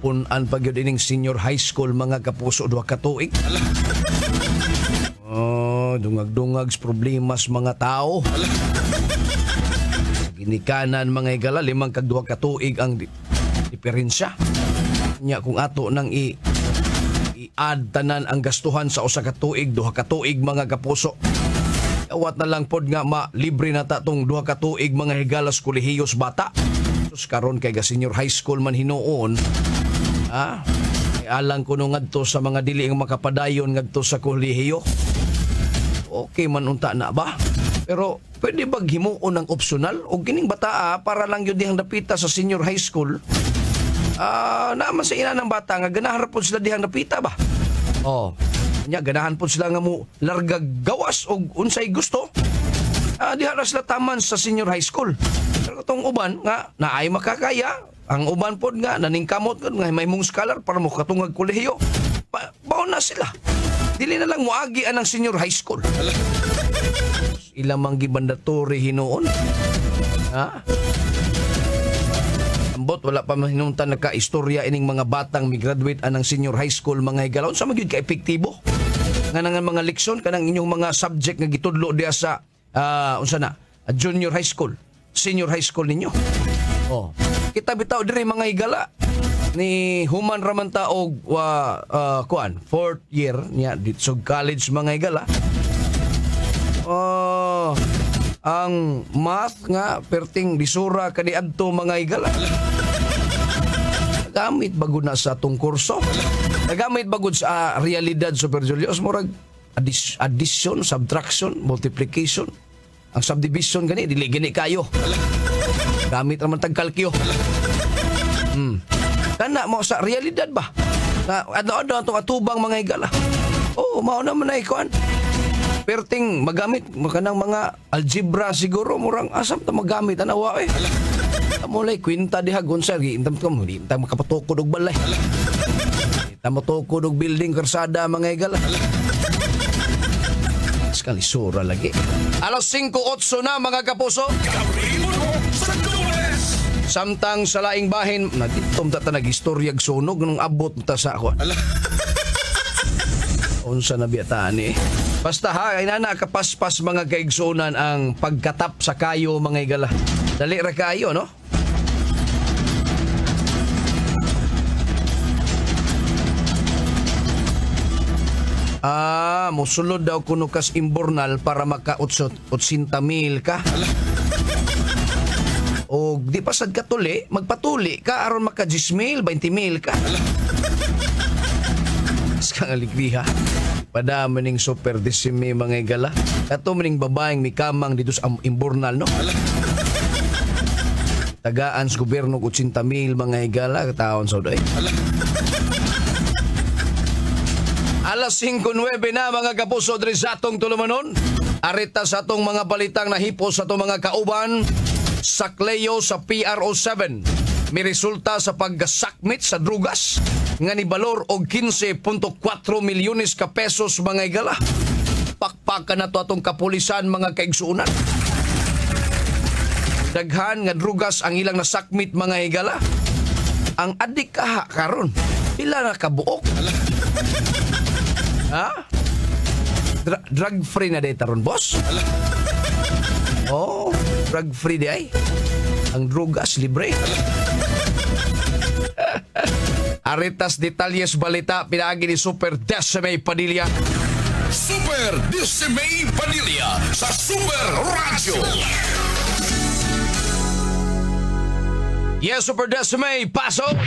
punan pag yun ining senior high school mga kapuso, duha ka tuig. Dungag-dungag problemas mga tao. Ginikanan mga higala, 5 kag 2 ka tuig ang diferensya. Nya kung ato nang i-add tanan ang gastuhan sa 1 ka tuig, 2 ka tuig mga kapuso. Awat na lang pod nga libre na ta tong 2 ka tuig mga higalas kolehiyos bata. Sus karon kay ga senior high school man hinuon. Alang ko nung ngadto sa mga dili ang makapadayon ngadto sa kolehiyo. Okay man unta na ba? Pero pwede ba himuon ng optional o kining bata para lang yun dihang dapita sa senior high school? Naman sa ina ng bata nga ganahan po sila dihang dapita ba? Nya ganahan po sila nga mo larga gawas o unsay gusto. Diha na sila taman sa senior high school. Pero itong uban nga naay makakaya. Ang uban pod nga naningkamot nga may mong scholar para mo katungag kolehiyo. Baon na sila. Dili na lang moagi ang senior high school. Ilang mang gibandatory hinuon. Ambot wala pa mahinungtan nagka-istorya ining mga batang migraduate anang senior high school mga higalaon sa magyud ka epektibo. Nga nang mga leksyon kanang inyong mga subject nga gitudlo diha sa junior high school, senior high school ninyo. Kita bitaw diri mga higala ni human raman ta og 4th year niya dito sa college mga higala. Ang math nga perting bisura kaniadto mga higala. Nagamit bagod na sa atong kurso. Nagamit bagod sa realidad Super Julius murag addition, subtraction, multiplication. Ang subdivision gani dili gani kayo. Gamit naman tag kalkyo. Kana mo sa realidad ba? Ano atong atubang mga higala. Mao naman ay kuan. Perting magamit kanang mga algebra siguro murang asam ta magamit anawa Amulay kwenta diha gonsa intam mo di intam makapatukod og balay. Intam matukod og building karsada mga higala. Sekali sura lagi. Alas 5:08 na mga kapuso. Samtang sa laing bahin, natitom ta nag-istoryag sunog nung abot ta sa ako. Unsa na biyataan Basta inana kapaspas mga kaigsunan ang pagkatap sa kayo mga higala. Dali ra kayo, no? Musulod daw kuno kas imbornal para maka-80,000 ka. O di pa sad katuli, magpatuli ka aron maka 10,000, 20,000 ka. Skang aligriha. Pada maning super disimi mga higala. Kato maning babaeng mikamang dito sa imbornal, no? Tagaan sa gobyerno 80,000 mga higala kataon sa doy. Alas 5:09 na mga kapuso diri sa atong tulumanon. Arita sa atong mga balitang nahipo sa atong mga kauban. Sakleyo sa PRO7. May resulta sa paggasakmit sa drugas nga ni balor og 15.4 milyones ka pesos mga higala. Pakpakan na to atong kapulisan mga kaigsuunan. Daghan nga drugas ang ilang nasakmit mga higala. Ang adik karon pila na kabuok. Drug free na data ron, boss? Drug free di ay. Ang drugas libre. Aritas detalyes balita pinaagi ni Super Decime Padilla. Super Decime Padilla sa Super Radio. Yes, Super Decime, pasok!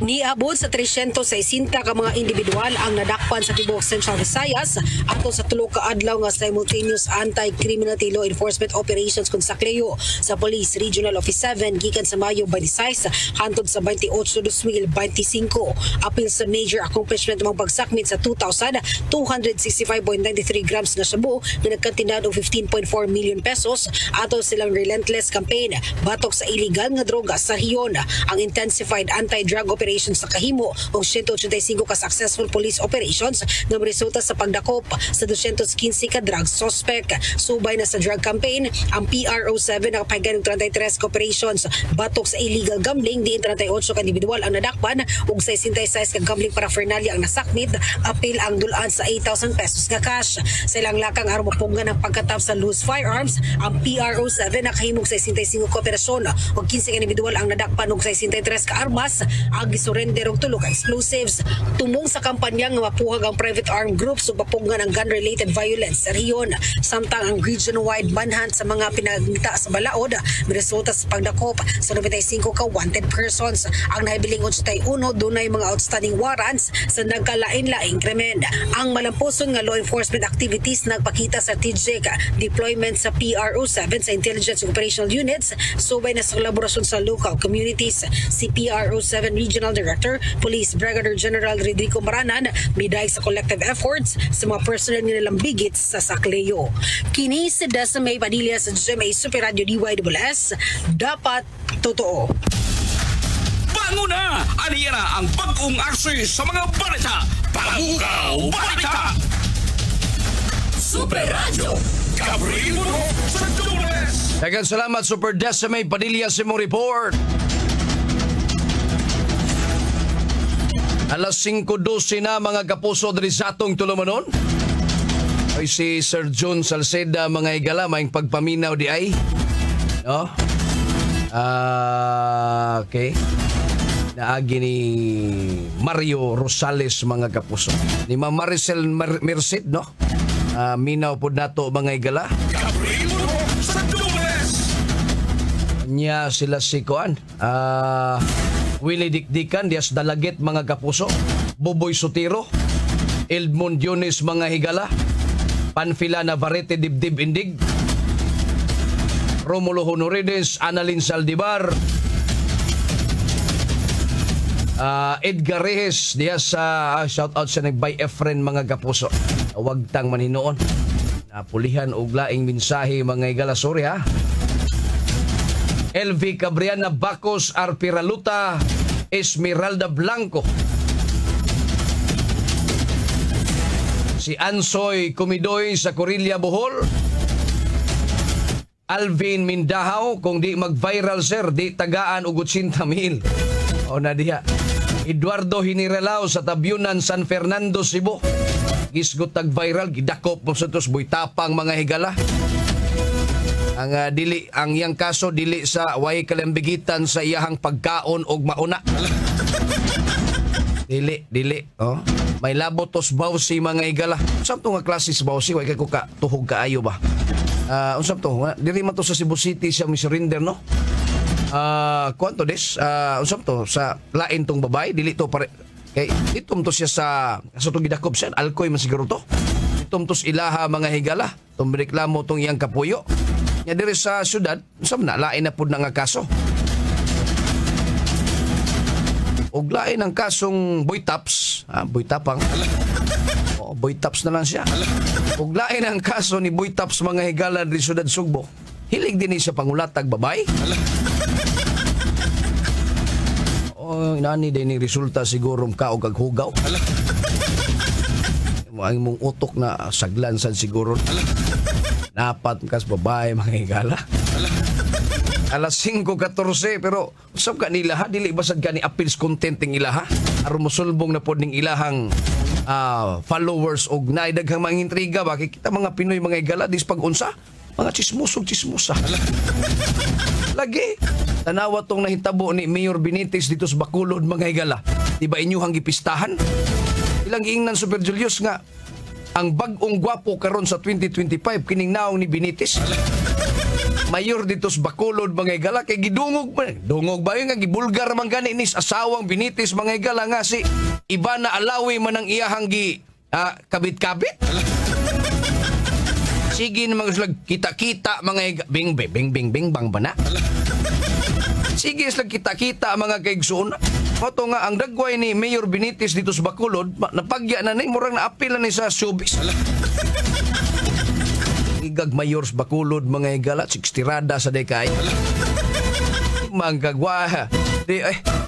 Niabot sa 360 ka mga individual ang nadakpan sa tibuok Central Visayas ato sa tulo ka adlaw nga simultaneous anti-criminality law enforcement operations kun sakleyo sa Police Regional Office 7 gikan sa Mayo 26 hangtod sa 28 2025. Apil sa major accomplishment ng pagsakmit sa 2,265.93 grams na shabu na nagkantinad og 15.4 million pesos ato silang relentless campaign batok sa illegal nga droga sa hiyon. Ang intensified anti-drug operation operations sa kahimo og 185 ka successful police operations nga resulta sa pagdakop sa 215 ka drug suspect. Subay na sa drug campaign, ang PRO7 nakapahigan og 33 ka operations batok sa illegal gambling, diin 38 ka individual ang nadakpan ug 66 ka gambling paraphernalia ang nasakmit, apil ang dulaan sa 8,000 pesos nga cash. Sa ilang lakang aron mapungan ang pagkatap sa loose firearms, ang PRO7 nakahimog 65 ka operasyon ug 15 ka individual ang nadakpan og 63 ka armas, ang gisurrender og 3 ka explosives. Tumong sa kampanya nga mapuhag ang private armed groups ug mapungan ang gun-related violence sa rehiyon. Samtang ang region-wide manhunt sa mga pinagngita sa balaod resulta sa pagdakop sa 95 ka wanted persons. Ang nahibiling 81 dunay mga outstanding warrants sa nagkalain-laing krimen. Ang malampuson nga law enforcement activities nagpakita sa TIGIC deployment sa PRO7 sa intelligence and operational units subay na sa kolaborasyon sa local communities. Si PRO7 Regional Director Police Brigadier General Rodrigo Maranan miday sa collective efforts sa mga personnel nga nalambigit sa Sacleo. Kini si Desmay Padilla sa GMA Super Radio DYWS, dapat totoo. Bango na! Aniyara ang bagong aksi sa mga balita. Pabukaw Balita! Super Radio. Gabriel sa Dubles. Daghang salamat Super Desmay Padilla sa imong report. Alas 5:12 na mga kapuso diri sa atong tulumanon. Ay si Sir John Salceda mga higala may pagpaminaw di ay. No? Okay. Naagi ni Mario Rosales mga kapuso. Ni Ma'am Maricel Merced, no? Minaw po nato mga higala. Gabriel sa Dubles. Nya sila si Kuan. Willie Dikdikan, Dias Dalaget mga kapuso. Boboy Sotiro. Edmond Dionis mga higala. Panfila Navarrete Dibdib Indig. Romulo Honorides, Annalyn Saldivar. Edgar Reyes, diya sa shout out sa nagbay Efren mga kapuso. Huwag tang maninoon. Napulihan og laing mensahe mga higala, sorry ha. LV Cabriana Bacos Arpiraluta Esmeralda Blanco. Si Ansoy Kumidoy sa Corilla Bohol. Alvin Mindahaw, kung di mag-viral sir, di tagaan og 80,000. O na diha. Eduardo Hinirelao sa Tabyunan, San Fernando, Cebu. Gisgot tag-viral, gidakop mo sa tos buitapang mga higala. Ang iyang kaso dili sa way kalambigitan sa iyahang pagkaon og mauna. Dili. Oh. May labotos bawsi mga higala. Unsam to nga klase sa bawsi, way kay ko ka tuhog kaayo ba? Unsam to? Diri man to sa Cebu City siya misurinder, no? Kwanto des? Unsam to sa lain tong babae, dili to pare. Kay itom to siya sa to gidakop siya, alkoy man siguro to. Itom to ilaha mga higala. Tumreklamo tong iyang kapuyo. Nya diri sa syudad, unsam na lain na pud na nga kaso. Og lain ang kasong boy taps, boy tapang. Boy taps na lang siya. Og lain ang kaso ni boy taps mga higala diri sa syudad Sugbo. Hilig din siya pangulatag babae. Inani din ni resulta siguro ka og aghugaw. Ang mong utok na saglan san siguro. Napat kas babae mga higala. Alas 5:14 pero usab ka nila ha, dili basad ka ni appeals content ning ilaha aron mosulbong na pod ning ilahang followers og naidaghang mga intriga ba kita mga Pinoy mga higala dis pag-unsa mga chismosa. Lagi tanawa tong nahitabo ni Mayor Benitez dito sa Bacolod mga higala. Di ba inyuhang gipistahan? Ilang giingnan Super Julius nga ang bag-ong gwapo karon sa 2025 kining naong ni Benitez. Mayor dito sa Bacolod mga higala kay gidungog ba? Dungog ba yung nga gibulgar man gani ni asawang Benitez mga higala nga si Ivana Alawi man ang iyahang kabit-kabit. Sige naman sila kita-kita mga bing bang ba na? Sige sila kita-kita mga kaigsoon. Mato nga ang dagway ni Mayor Benitez dito sa Bacolod, napagya na ni murang naapil na ni sa showbiz. Igag Mayor sa Bacolod mga higala, 60 rada sa dekay. Manggagwa.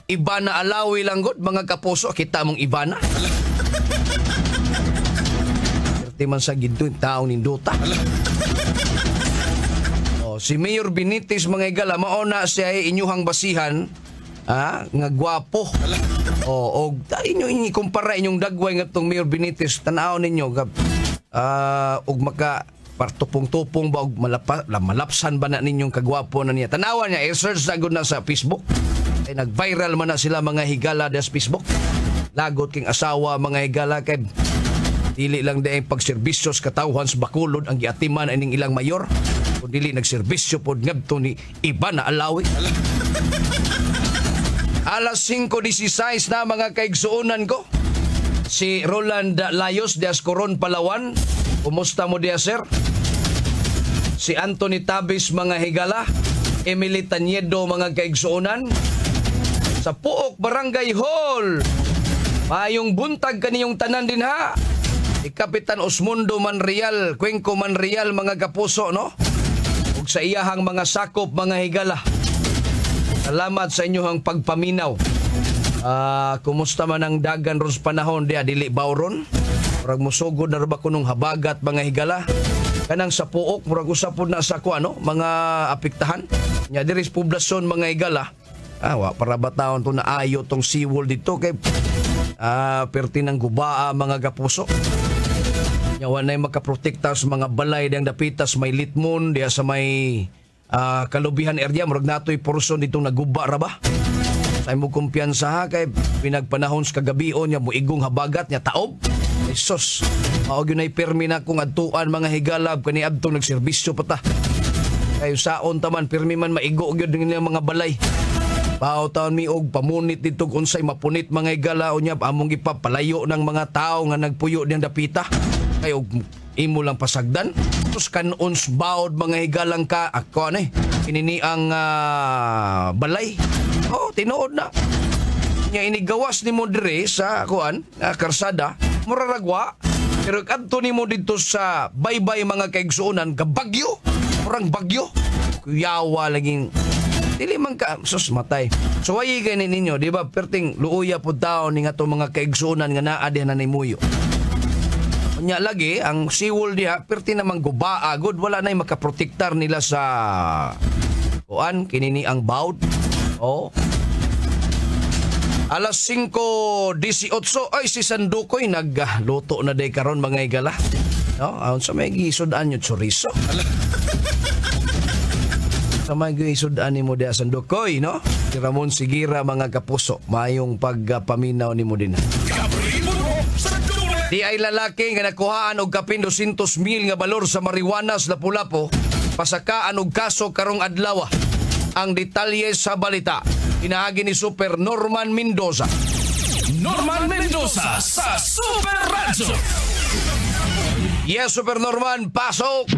Ivana Alawi lang gud mga kapuso, kita mong Ivana. Perti man sa gidto taong nindota. Si Mayor Benitez mga igala, mauna siya inyuhang basihan, nga gwapo. O inyo kumpara inyong dagway nga itong Mayor Benitez, tanaw ninyo, og maka partupong-tupong ba, og malapsan ba na ninyong kagwapo na niya. Tanawan niya, i-search na gud na sa Facebook. Ay nag-viral man na sila mga higala des Facebook. Lagot king asawa mga higala, kay dili lang daing pagserbisyos katawhan sa Bacolod ang giatiman ining ilang mayor. Dili nagserbisyo pod ngadto ni Ivana Alawi. Alas 5:16 na mga kaigsuonan ko. Si Roland Layos de Ascoron, Palawan. Kumusta mo diya, sir? Si Anthony Tabis mga higala. Emily Taniedo mga kaigsuonan. Sa Puok Barangay Hall. Mayong buntag kaniyong tanan din ha. Si Kapitan Osmundo Manreal, Cuenco Manreal mga kapuso, no? Sa iyahang mga sakop mga higala. Salamat sa inyong pagpaminaw. Kumusta man ang dagan ron sa panahon diya, dili bawron? Murag musugod na ba kunong habagat mga higala? Kanang sa Puok, murag usapod na sa mga apektahan. Nya diri sa poblasyon mga higala. Para ba taon to na ayo tong seawall dito kay perti ng gubaa mga kapuso. Yawan na makaprotekta sa mga balay diyang dapitas may litmon diya sa may kalubihan area. Murag nato'y porson ditong naguba ra ba? Sa mo kumpiyansa ha kay pinagpanahon sa kagabion niya mo igong habagat niya taob. Isos, maog yun ay permi na kung adtuan mga higalab kani adtong nagserbisyo pata. Kayo saon taman permi man maigo gyud ng mga balay. Pao taon mi og pamunit dito unsay mapunit mga higala unya among ipapalayo ng mga tao nga nagpuyo diyang dapita. Kayo imo lang pasagdan tus kanons baod mga higalang ka ako inini ang balay tinuod na nya inigawas ni mo dire sa karsada muraragwa pero kadto nimo dito sa baybay mga kaigsuonan kabagyo murang bagyo kuyawa laging dili man ka sus matay so wayi ganin ninyo di ba perting luuya pud taon ni nga to mga kaigsuonan nga naa diha na nimuyo. Nya lagi ang seawall diha perti namang gubaa good wala nay makaprotektar nila sa kinini ang baud. Alas 5:18 ay si Sandukoy nagluto na day karon mga higala. No, sa may gisud-an yung chorizo. Sa may gisud-an nimo diha Sandukoy, no? Si Ramon Sigira mga kapuso, mayong pagpaminaw nimo din. Di ay lalaki nga nakuhaan og kapin 200,000 nga balor sa marijuana sa Lapu-Lapu, pasakaan og kaso karong adlaw. Ang detalye sa balita, inaagi ni Super Norman Mendoza. Norman Mendoza sa Super Radio. Yes, Super Norman, pasok!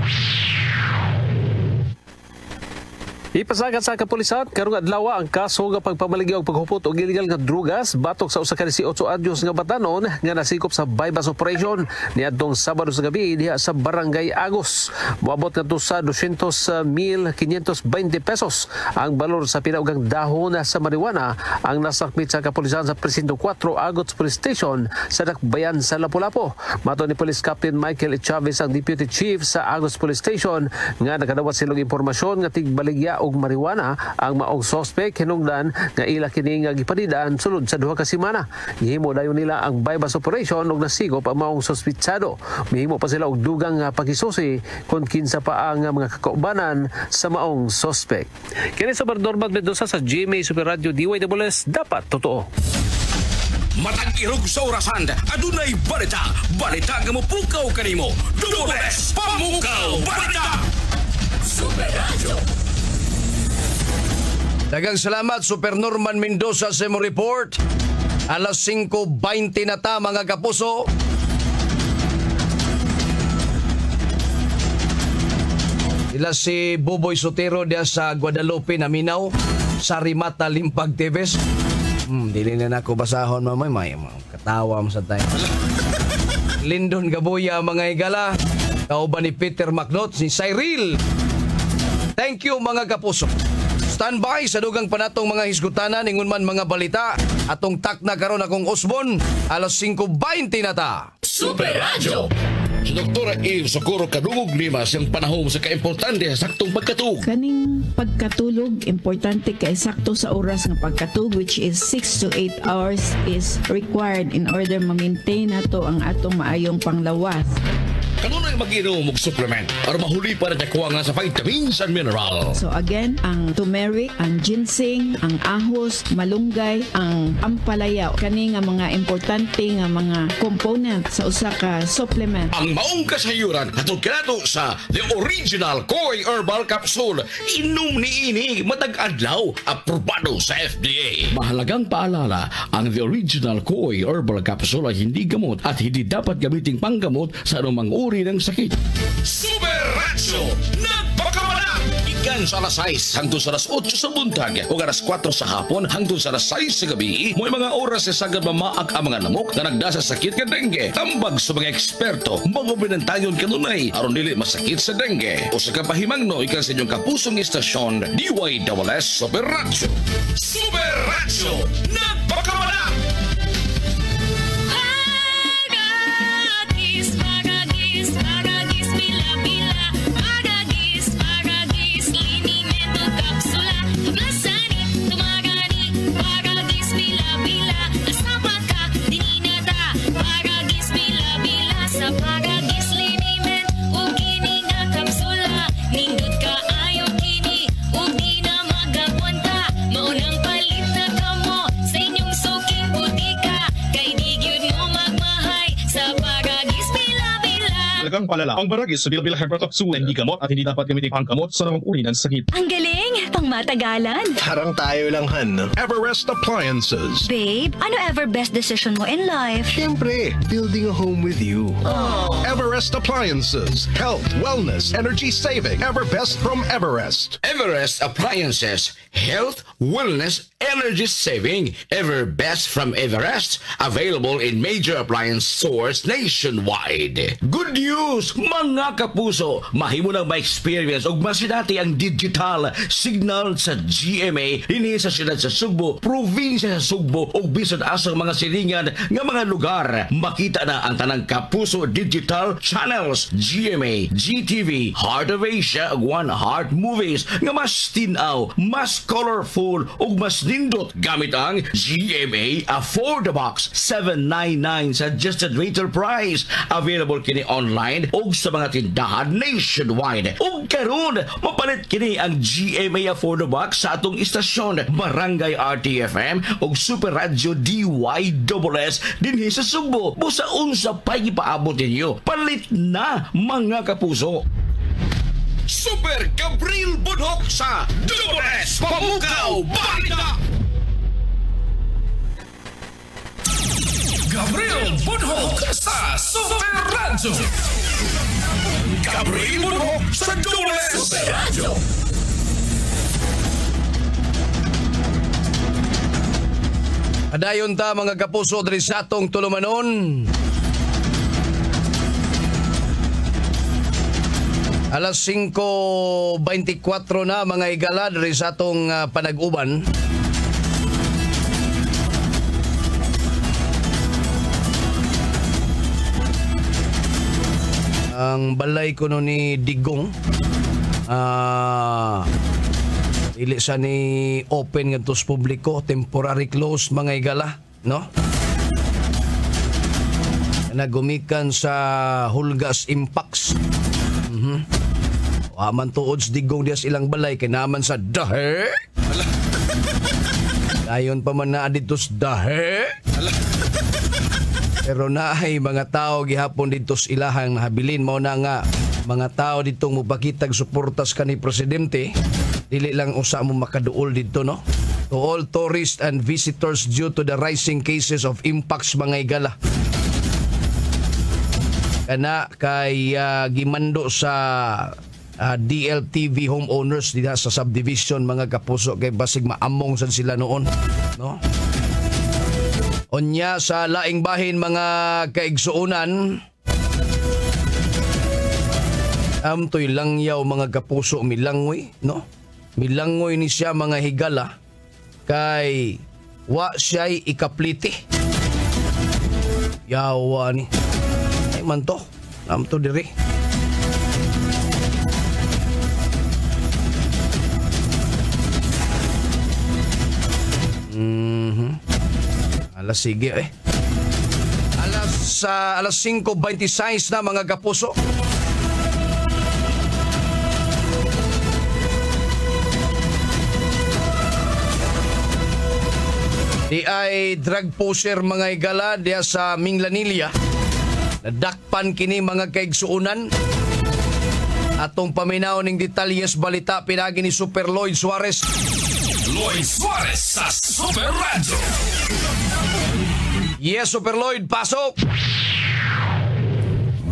Ipasagat sa kapulisan karong adlaw ang kaso nga pagpamaligya og paghupot og illegal nga drugas batok sa usa ka 18 anyos nga batanon nga nasikop sa bypass operation niadtong Sabado sa gabi diha sa Barangay Agos. Moabot ngadto sa 200,520 pesos ang balor sa pinaugang dahon sa marijuana ang nasakmit sa kapulisan sa Presinto 4 Agos Police Station sa Dakbayan sa Lapu-Lapu. Mato ni Police Captain Michael Chavez ang Deputy Chief sa Agos Police Station nga nakadawat silong impormasyon nga tigbaligya og marijuana ang maong suspect hinungdan nga ila kini nga gipanidan sulod sa duha ka semana. Gihimo dayon nila ang bypass operation ug nasigop ang maong suspitsado. Mihimo pa sila og dugang pakisusi kung kinsa pa ang mga kakaubanan sa maong suspect. Kini sa Norman Mendoza sa GMA Super Radio DYWS dapat totoo. Matag irog sa orasan, adunay balita nga mopukaw kanimo. Dores Pamukaw Balita Super Radio. Daghang salamat Super Norman Mendoza sa mo report. Alas 5:20 na ta mga kapuso. Ila si Boboy Sotero diya sa Guadalupe naminaw sa Rimata Limpag Tibes. Dili na nako basahon mamay may katawa mo sa tayo. Lindon Gaboya mga higala. Kauban ni Peter Macnot, si Cyril. Thank you mga kapuso. Standby sa dugang panatong mga hisgutanan ingon man mga balita. Atong takna karon akong Osbon, alas 5:20 na ta. Super Radio. Si Dr. Eve Socorro kadungog lima siyang panahon sa kaimportante sa saktong pagkatug. Kaning pagkatulog, importante kay sakto sa oras ng pagkatulog, which is 6 to 8 hours is required in order ma-maintain nato ang atong maayong panglawas. Kanunay mag-inom og supplement para mahuli para nakuha nga sa vitamins and mineral. So again, ang turmeric, ang ginseng, ang ahos, malunggay, ang ampalaya, kani nga mga importante nga mga component sa usa ka supplement. Ang maong kasayuran atong kinato sa The Original Koi Herbal Capsule. Inom ni ini matag adlaw, aprobado sa FDA. Mahalagang paalala, ang The Original Koi Herbal Capsule ay hindi gamot at hindi dapat gamiting panggamot sa anumang uri ng sakit. Super Ratio nagpakamala! Ikan sa alas 6 hangtod sa alas 8 sa buntag o alas 4 sa hapon hangtod sa alas 6 sa gabi. May mga oras sa sagad mamaak ang mga lamok na nagdasa sa sakit ka dengue. Tambag sa mga eksperto, magubinantayon kanunay aron dili masakit sa dengue. O sa kapahimangno ikan sa inyong kapusong istasyon, DYSS Super Ratio. Super Ratio nagpakamala! Talagang palala. Ang baragis sa Bilbil Herbal Capsule hindi gamot at hindi dapat gamitin panggamot sa namang uri ng sakit. Ang galing! Pang matagalan! Parang tayo lang, Han. Everest Appliances. Babe, ano ever best decision mo in life? Siyempre, building a home with you. Everest Appliances. Health, wellness, energy saving. Everbest from Everest. Everest Appliances. Health, wellness, energy saving. Everbest from Everest. Available in major appliance stores nationwide. Good news, mga kapuso! Mahimo nang ma-experience og masidati ang digital signal sa GMA dinhi sa siyudad sa Sugbo, probinsya sa Sugbo ug bisan asang mga silingan nga mga lugar. Makita na ang tanang kapuso digital channels GMA, GTV, Heart of Asia ug One Heart Movies nga mas tinaw, mas colorful ug mas nindot gamit ang GMA Affordabox 799 sa adjusted retail price. Available kini online ug sa mga tindahan nationwide. Ug karon mapalit kini ang GMA Affordabox sa atong istasyon Barangay RTFM ug Super Radio DYSS dinhi sa Sugbo. Busa unsa pay ipaabot ninyo. Palit na mga kapuso. Super Gabriel Bunhok sa DWS Pamukaw Balita. Gabriel Bunhok sa Super Radio. Gabriel Bunhok sa DWS Super Radio. Adayon ta mga kapuso diri sa atong tulumanon. Alas 5:24 na mga igala diri sa atong panag-uban. Ang balay ko no ni Digong ili sa ni open ngadto sa publiko, temporary closed mga igala, no? Nagumikan sa Hulgas Impacts. Waman tuod sa Digong dias ilang balay kay naman sa dahe. Dayon pa man na dito sa dahe. Pero naay mga tao gihapon dito sa ilahang nahabilin mao na nga mga tao dito mupakitag suportas kani presidente. Dili lang usa mo makaduol dito, no? To all tourists and visitors due to the rising cases of impacts mga igala. Kana kay gimando sa DLTV homeowners dito sa subdivision mga kapuso kay basig maamong sad sila noon, no? Onya sa laing bahin mga kaigsuunan, amtoy langyaw mga kapuso milanggoy, no? Milangoy ni siya mga higala kay wa siya'y ikapliti. Yawa ni. Ay man to. Nam to diri. Alas sige alas 5:26 na mga kapuso. Di ay drug pusher mga higala diya sa Minglanilla. Nadakpan kini mga kaigsuunan. Atong paminaw ning detalyes balita pinagi ni Super Lloyd Suarez. Lloyd Suarez sa Super Radio. Yes, Super Lloyd, pasok!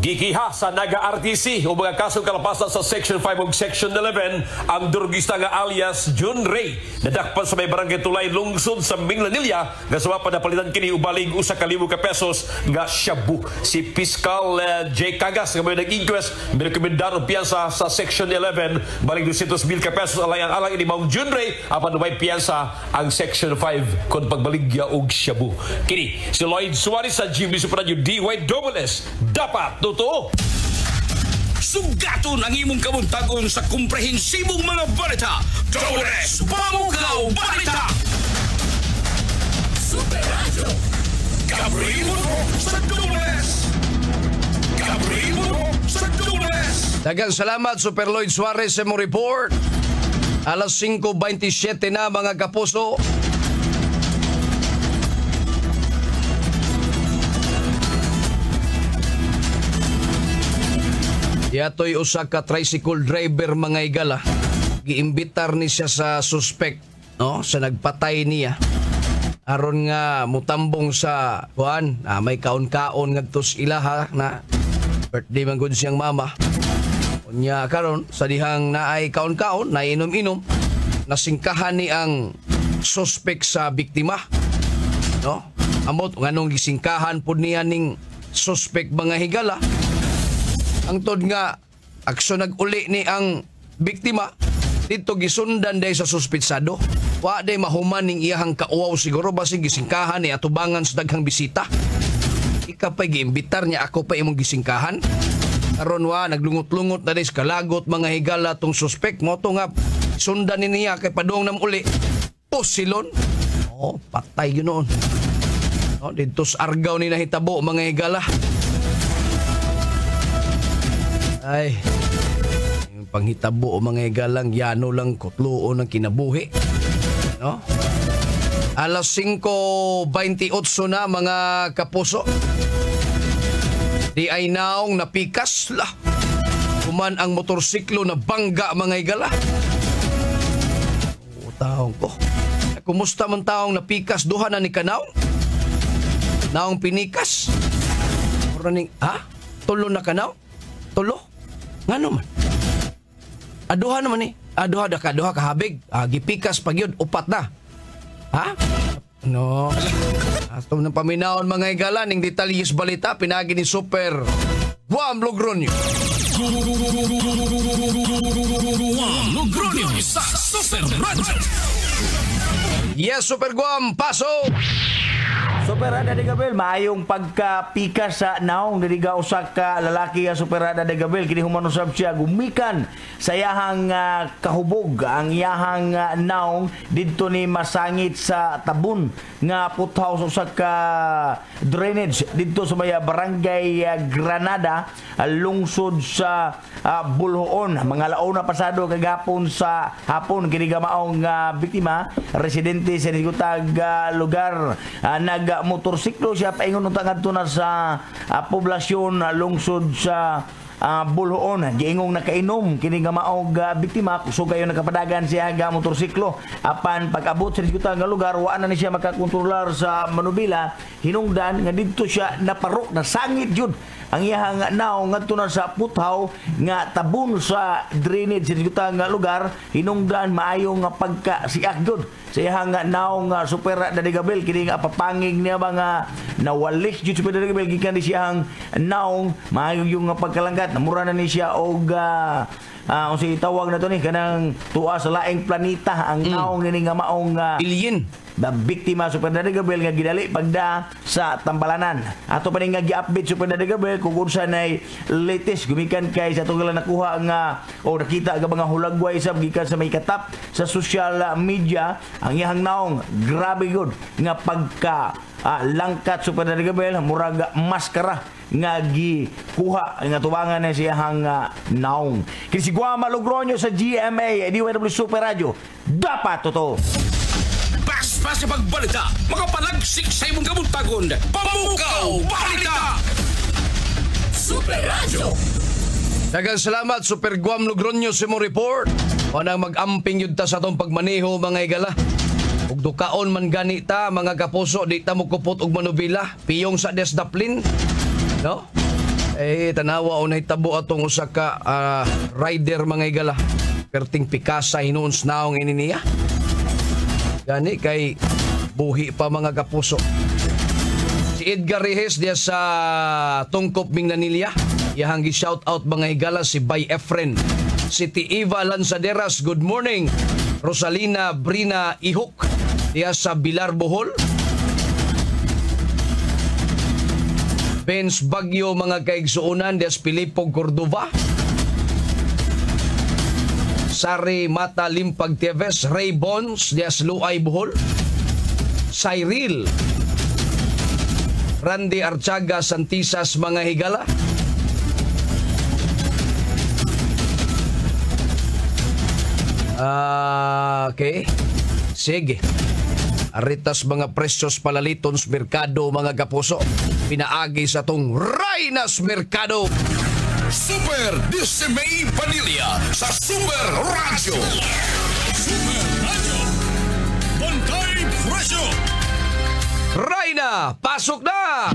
Gikiha sa Naga-RTC o mga kasong kalapasan sa Section 5 ug Section 11 ang durgista nga alias John Ray nadakpan sa may barangay Tulay lungsod sa Minglanilla nga sa padapalitan kini ubalig usa ka libo ka pesos nga shabu. Si Fiscal J. Cagas nga may nag-inquest birekomendar og piyansa sa Section 11 balig 200,000 ka pesos alang ini Mount John Ray apan may piyansa ang Section 5 kon pagbaligya og shabu. Kini si Lloyd Suarez sa GMB Super Radio DYSS dapat totoo. Sugaton ang imong kabuntagon sa komprehensibong mga balita. Dores Pamukaw Balita. Super Radio. Gabriel sa Dores. Gabriel sa Dores. Daghang salamat Super Lloyd Suarez sa mong report. Alas 5:27 na mga kapuso. Yatoy usa ka tricycle driver mga higala. Giimbitar ni siya sa suspect, no, sa nagpatay niya. Aron nga mutambong sa kuan, may kaon-kaon ngadto sa ilaha na birthday man gud siyang mama. Unya karon sa dihang naay kaon-kaon, nainom-inom, nasingkahan ni ang suspect sa biktima. No? Amot nganong gisingkahan pud niya ning suspect mga higala. Ang tod nga aksyon nag-uli ni ang biktima dito gisundan day sa suspitsado. Wa day mahuman ning iyahang kauwaw siguro basig gisingkahan ni atubangan sa daghang bisita. Ika pa giimbitar niya ako pa imong gisingkahan. Karon wa naglungot-lungot na day sa kalagot mga higala tong suspect mo to nga sundan ni niya kay padung nam uli. Pusilon. Oh, patay yun noon. No, dito sa Argao ni nahitabo mga higala. Ay, yung panghitabo o mga higalang yano lang kutluo ng kinabuhi. No? Alas 5:28 na mga kapuso. Di ay naong napikas lah. Kuman ang motorsiklo na bangga mga higala. O, taong ko. Kumusta man taong napikas duha na ni kanaw? Naong pinikas? Muraning, tulo na kanaw? Tulo? Nga naman. Aduha naman Aduha kahabig. Gipikas pag yun, upat na. Ha? No. Atom ng paminaon mga higala ning detalyes balita pinagi ni Super Guam Logronyo. Guam Logronyo sa Super Radio. Yes, Super Guam, pasok! Superada de Gabriel, maayong pagkapikas sa naong diriga usa ka lalaki nga Superada de Gabriel kini human usab siya gumikan sa iyahang kahubog ang iyahang naong didto ni masangit sa tabon nga puthaw sa usa ka drainage didto sa maya barangay Granada lungsod sa Bulhoon. Mga launa pasado kagapon sa hapon kini gamaong biktima residente sa Nigutag lugar motorsiklo siya paingon unta ngadto na sa poblasyon lungsod sa Bulhoon. Giingong nakainom kini nga maog biktima so kayo nakapadagan siya ga motorsiklo apan pag-abot sa diskutang nga lugar wa na ni siya makakontrolar sa manubila hinungdan nga didto siya naparok na sangit jud ang iyahang naong ngadto na sa puthaw nga tabon sa drainage sa diskutang nga lugar hinungdan maayo nga pagkasiak jud sa iyahang naong Super de Gabriel kini nga papanging niya ba nga nawalis jud Super de Gabriel gikan di siyang naong maayo yung pagkalanggan langkat, namura na ni siya og kung sige tawag na to ni kanang tuwa sa laing planeta ang naong nini nga maong alien the biktima Super Daddy Gabriel nga gidali pagda sa Tambalanan. Ato pa nga gi-update Super Daddy Gabriel kung unsa nay latest gumikan kay sa tunggal nakuha nga o nakita nga mga hulagway sab gikan sa may katap sa social media ang iyang naong grabe good nga pagka langkat Super Daddy Gabriel murag maskara nga gikuha nga tubangan na siyang naong. Kini si Guama Logroño sa GMA DYW Super Radio. Dapat totoo. Paspas sa pagbalita, makapalagsik sa imong kabuntagon. Pamukaw Balita! Super Radio! Daghang salamat Super Guam Logroño sa imong report. Manang mag-amping yun ta sa itong pagmaneho mga igala. Ug dukaon man ganita mga kapuso, di ta mo kupot og manubila, piyong sa desdaplin. No? Tanawa o nahitabo atong usa ka rider mga igala. Perting pikasa hinuons naong ininiya. Gani kay buhi pa mga kapuso. Si Edgar Rehes diya sa Tungkop Mingnanilla. Iyahang gi-shout out mga igala si Bay Efren. Si Eva Lanzaderas, good morning. Rosalina Brina Ihok diya sa Bilar Bohol. Benz Bagyo mga kaigsuunan diya sa Pilipog Cordova. Sari Mata Limpag Teves, Ray Bones diya sa Luay Bohol. Cyril Randy Archaga Santisas mga higala. Okay. Sige. Aritas mga presyos palaliton sa merkado mga kapuso. Pinaagi sa tong Rainas Merkado. Super Dismay Vanilla sa Super Radio. Super Radio. Bantay Presyo. Raina, pasok na!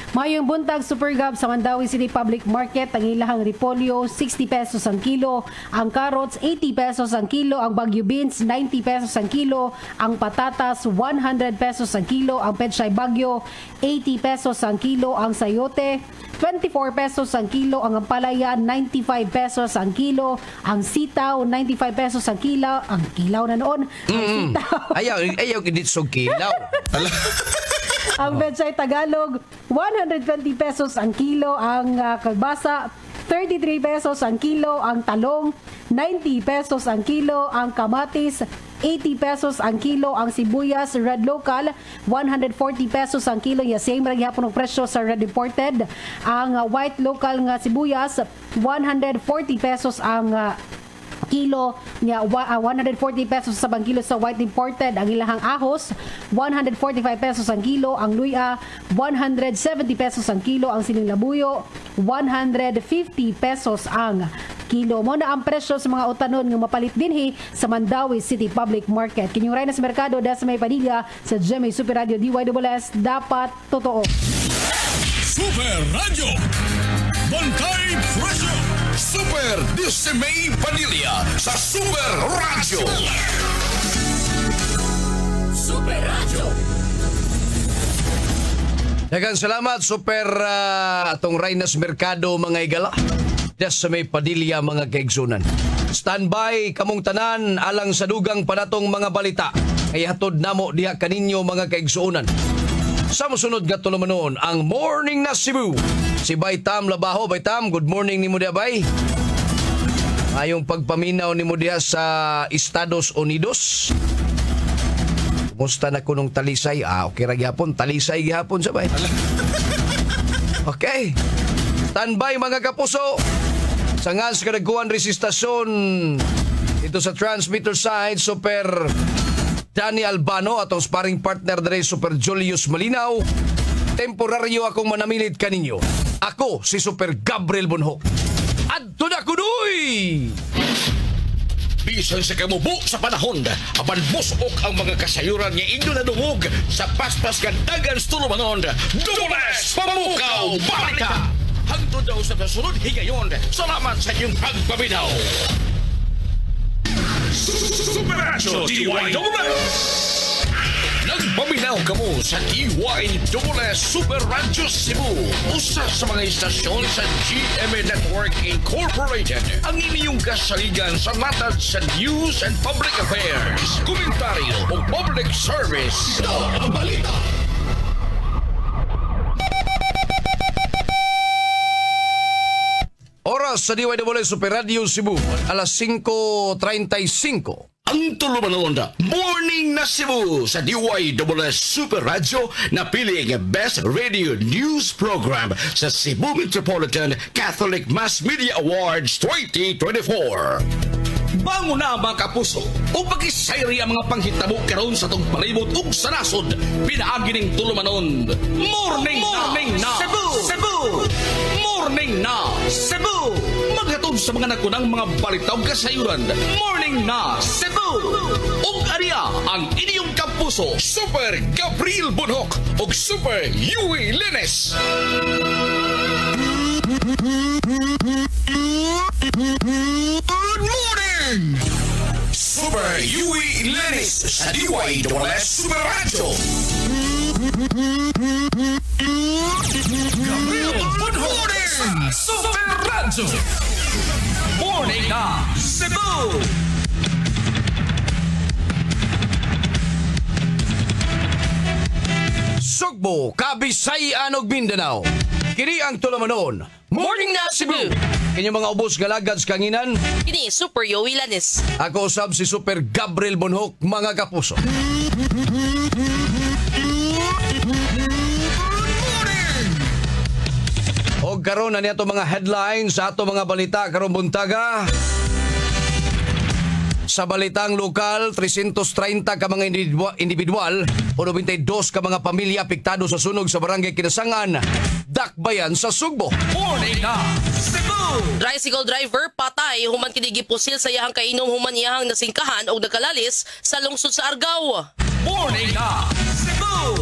Mayong buntag Super Gab sa Mandawi City Public Market, ang ilahang repolyo 60 pesos ang kilo, ang carrots 80 pesos ang kilo, ang Baguio beans 90 pesos ang kilo, ang patatas 100 pesos ang kilo, ang pechay Baguio 80 pesos ang kilo, ang sayote 24 pesos ang kilo, ang ampalaya 95 pesos ang kilo, ang sitaw 95 pesos ang kilo, ang kilaw na noon, ang sitaw. Ayaw kinitsog kilaw. Ang pechay Tagalog 120 pesos ang kilo, ang kalbasa 33 pesos ang kilo, ang talong 90 pesos ang kilo, ang kamatis 80 pesos ang kilo, ang sibuyas red local 140 pesos ang kilo. Ya same ra gyapon og presyo sa red imported. Ang white local nga sibuyas 140 pesos ang kilo nga 140 pesos sa bang kilo sa white imported. Ang ilahang ahos 145 pesos ang kilo, ang luya 170 pesos ang kilo, ang siling labuyo 150 pesos ang kilo. Mo na ang presyo sa mga utanon nga mapalit dinhi sa Mandawi City Public Market. Kining Rainas Merkado das may Padilla sa GMA Super Radio DYWS. Dapat totoo. Super Radio. Bantay Presyo. Super Dismay Vanilla sa Super Radio. Super Radio. Daghang salamat Super atong Rainas Merkado mga igala. Des sa may Padilla mga kaigsunan. Standby kamong tanan alang sa dugang panatong mga balita. Ay hatod namo diha kaninyo mga kaigsunan. Sa mosunod nga tulumanon ang Morning na Cebu. Si Baytam Labaho. Baytam, good morning ni mo diha bay. Ayong pagpaminaw ni mo diha sa Estados Unidos. Kumusta na kunong talisay? Okay ra gyapon, talisay gyapon sa bay. Okay. Standby mga kapuso. Sa ngas kadagkuan resistasyon ito sa transmitter side Super Danny Albano atong sparring partner dere Super Julius Malinaw. Temporaryo akong manamilit kaninyo. Ako si Super Gabriel Bonhoc. Adto na kunoy! Bisan sa kamubo sa panahon, apan busok ang mga kasayuran nga inyo na dumog sa paspas kandagan stulumanon. Dules Pamukaw Balita! Hangtod daw sa kasunod higayon. Salamat sa inyong pagpabinaw. Super Radio DYWS. Paminaw ka mo sa DYSS Super Radio Cebu. Usa sa mga istasyon sa GMA Network Incorporated. Ang inyong kasaligan sa latad sa news and public affairs, komentaryo o public service. Ito ang balita. Oras sa DYSS Super Radio Cebu, alas 5:35. Ang tulumanon Morning na Cebu sa DYSS Super Radio na pili ang Best Radio News Program sa Cebu Metropolitan Catholic Mass Media Awards 2024. Bango na mga kapuso o pag-isayri ang mga panghitabo karon sa tong palibot ug sa nasod. Pinaagi ning tulumanon. Morning na Cebu! Cebu! Morning na Cebu! Maghatod sa mga nakunang mga balita ug kasayuran. Morning na Cebu! Ug ariya ang inyong kapuso, Super Gabriel Bonhoc ug Super Yui Lines. Good morning! Super Yui Lines sa DYSS Super Radio. Gabriel Bonhoc sa Super Radio. Morning na Cebu! Sugbo, Kabisayan ug Mindanao. Kini ang tulumanon. Morning na Cebu. Kanyang mga ubos galagad sa kanginan. Kini Super Yui Lines. Ako usab si Super Gabriel Bonhoc, mga kapuso. O karon na niya mga headlines sa ato mga balita karon buntaga. Sa balitang lokal, 330 ka mga individual o 92 ka mga pamilya apektado sa sunog sa barangay Kinasangan, Dakbayan sa Sugbo. Morning na Cebu! Tricycle driver patay human kini gipusil sa iyang kainom human iyang nasingkahan o nakalalis sa lungsod sa Argao. Morning na Cebu!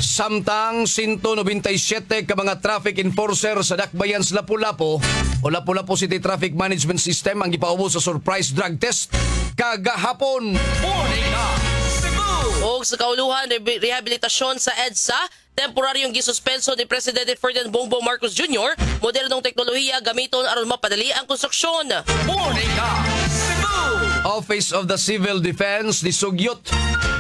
Samtang 197 ka mga traffic enforcer sa Dakbayan sa Lapu-Lapu o Lapu-Lapu City Traffic Management System ang gipaubos sa surprise drug test kagahapon. Morning na Cebu! O sa kauluhan rehabilitasyon sa EDSA, temporaryong gisuspenso ni Presidente Ferdinand Bongbong Marcos Jr. modernong teknolohiya gamiton aron mapadali ang konstruksyon. Morning na Cebu! Office of the Civil Defense nisugyot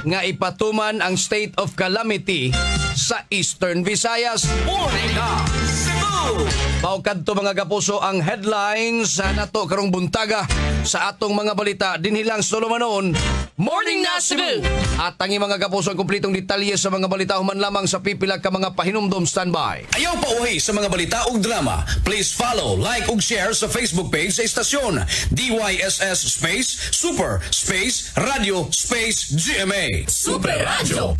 nga ipatuman ang state of calamity sa Eastern Visayas. Morning na Cebu! Paukadto mga kapuso ang headlines sa nato karong buntaga sa atong mga balita dinhilang Solomonon. Morning na Cebu! At ang mga kapuso ang kumplitong detalye sa mga balita human lamang sa pipila ka mga pahinumdom standby. Ayaw pa uwi sa mga balita ug drama. Please follow, like ug share sa Facebook page sa istasyon DYSS Space Super Space Radio Space GMA. Super Radio.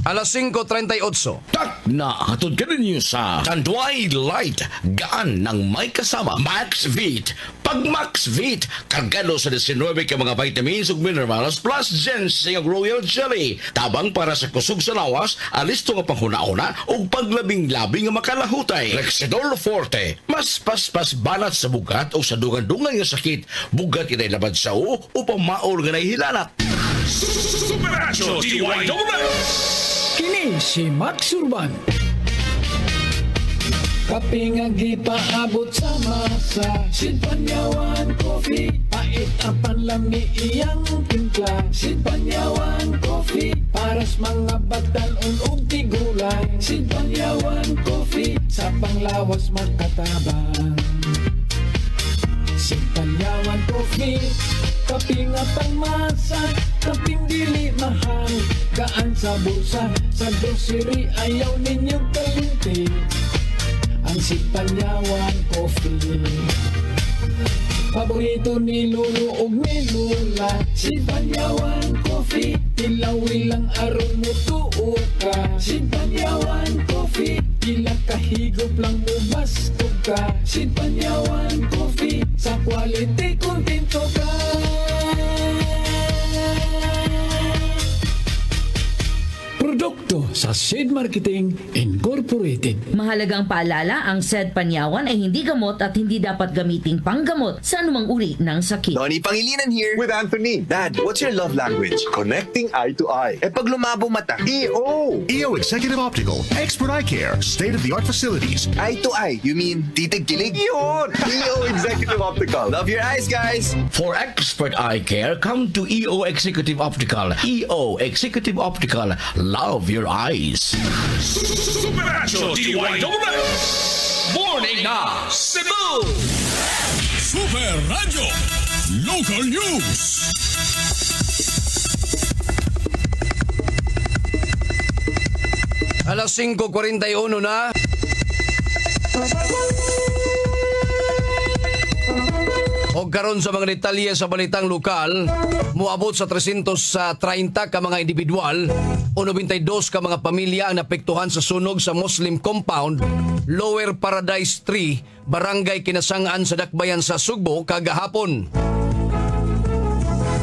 Alas 5:38. Tak na hatod ka ninyo sa Tanduay Light. Gaan ng may kasama Max Vit. Pag Max Vit, kargado sa 19 ka mga vitamins ug minerals plus ginseng ug royal jelly. Tabang para sa kusog sa lawas, alisto nga panghuna-una ug paglabing-labing nga makalahutay. Rexidol Forte, mas paspas banat sa bugat o sa dungan-dungan nga sakit. Bugat inay labad sa upang maol nga nahihilanat. Super Radio DYSS. Kini si Max Urban. Kape nga gipaabot sa masa, Sid Panyawan Coffee, pait ang panlami iyang timpla. Sid Panyawan Coffee, paras mga batanon ug tigulay. Sid Panyawan Coffee, sa panglawas makatabang. Sid Panyawan Coffee, kape nga pangmasa, kaping dili mahal, gaan sa bulsa, sa grocery ayaw ninyong kalinti. Ang Sid Panyawan Coffee, paborito ni Lolo ug ni Lola. Sid Panyawan Coffee, tilawi lang aron mo tuo ka. Sid Panyawan Coffee, pila kahigop lang mo bastog ka. Sid Panyawan Coffee, sa quality kontento ka. Produkto sa Sid Marketing Incorporated. Mahalagang paalala, ang said panyawan ay hindi gamot at hindi dapat gamiting panggamot sa anumang uri ng sakit. Donnie Pangilinan here with Anthony. Dad, what's your love language? Connecting eye to eye. Pag lumabo mata, EO. EO Executive Optical, expert eye care, state-of-the-art facilities. Eye to eye, you mean titig-kilig? Yun! EO Executive Optical. Love your eyes, guys! For expert eye care, come to EO Executive Optical. EO Executive Optical. Love your eyes. Superacho DYWS Morning na Cebu. Super Radio Local News. Alas 5:41 na. O karon sa mga detalye sa balitang lokal, muabot sa 330 ka mga individual o 92 ka mga pamilya ang napektuhan sa sunog sa Muslim compound Lower Paradise 3, Barangay Kinasangan sa Dakbayan sa Sugbo kagahapon.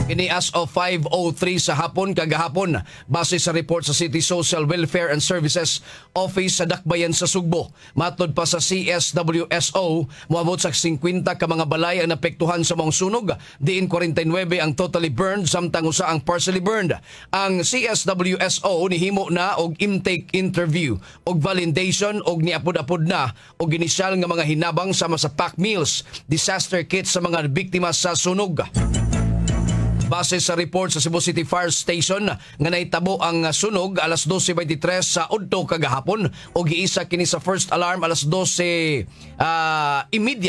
Kini as of 5:03 sa hapon kagahapon base sa report sa City Social Welfare and Services Office sa Dakbayan sa Sugbo. Matod pa sa CSWSO, moabot sa 50 ka mga balay ang napektuhan sa mga sunog, diin 49 ang totally burned samtang usa ang partially burned. Ang CSWSO nihimo na og intake interview og validation og niapod-apod na og inisyal nga mga hinabang sama sa pack meals, disaster kits sa mga biktima sa sunog. Base sa report sa Cebu City Fire Station nga nahitabo ang sunog alas 12:23 sa udto kagahapon o giisa kini sa first alarm alas 12:30